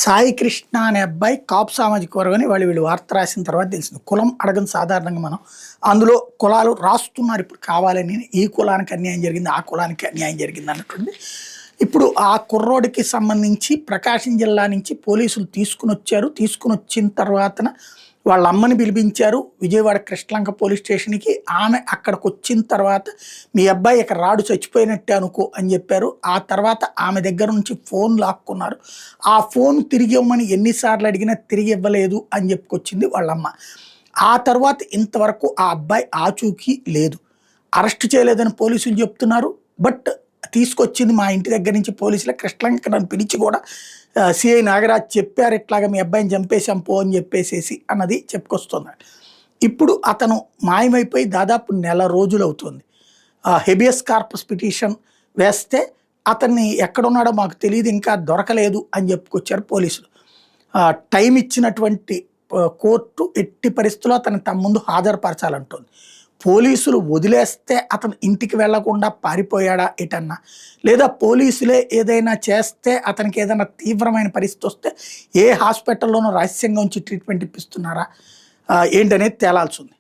సాయి కృష్ణ అనే అబ్బాయి కాపు సామాజిక వర్గం అని వీళ్ళు వార్త రాసిన తర్వాత తెలిసింది. కులం అడగని సాధారణంగా మనం అందులో కులాలు రాస్తున్నారు ఇప్పుడు కావాలని. ఈ కులానికి అన్యాయం జరిగింది, ఆ కులానికి అన్యాయం జరిగింది అన్నటువంటి. ఇప్పుడు ఆ కుర్రోడికి సంబంధించి ప్రకాశం జిల్లా నుంచి పోలీసులు తీసుకుని వచ్చారు. తీసుకుని వచ్చిన తర్వాతన వాళ్ళ అమ్మని పిలిపించారు విజయవాడ కృష్ణలంక పోలీస్ స్టేషన్కి. ఆమె అక్కడికి వచ్చిన తర్వాత మీ అబ్బాయి ఇక్కడ రాడు చచ్చిపోయినట్టే అనుకో అని చెప్పారు. ఆ తర్వాత ఆమె దగ్గర నుంచి ఫోన్ లాక్కున్నారు. ఆ ఫోన్ తిరిగి ఇవ్వమని ఎన్నిసార్లు అడిగినా తిరిగి ఇవ్వలేదు అని చెప్పుకొచ్చింది వాళ్ళమ్మ. ఆ తర్వాత ఇంతవరకు ఆ అబ్బాయి ఆచూకీ లేదు. అరెస్ట్ చేయలేదని పోలీసులు చెప్తున్నారు. బట్ తీసుకొచ్చింది మా ఇంటి దగ్గర నుంచి పోలీసులే. కృష్ణలంక నన్ను పిలిచి కూడా సిఐ నాగరాజ్ చెప్పారు ఇట్లాగా మీ అబ్బాయిని చంపేశాం పో అని చెప్పేసేసి అన్నది చెప్పుకొస్తున్నాడు. ఇప్పుడు అతను మాయమైపోయి దాదాపు నెల రోజులు అవుతుంది. హెబియస్ కార్పస్ పిటిషన్ వేస్తే అతన్ని ఎక్కడున్నాడో మాకు తెలియదు, ఇంకా దొరకలేదు అని చెప్పుకొచ్చారు పోలీసులు. టైం ఇచ్చినటువంటి కోర్టు ఎట్టి పరిస్థితుల్లో అతను తమ ముందు హాజరుపరచాలంటుంది. పోలీసులు వదిలేస్తే అతను ఇంటికి వెళ్లకుండా పారిపోయాడా ఎటన్నా, లేదా పోలీసులే ఏదైనా చేస్తే అతనికి ఏదైనా తీవ్రమైన పరిస్థితి వస్తే ఏ హాస్పిటల్లోనూ రహస్యంగా ఉంచి ట్రీట్మెంట్ ఇప్పిస్తున్నారా ఏంటనేది తేలాల్సి ఉంది.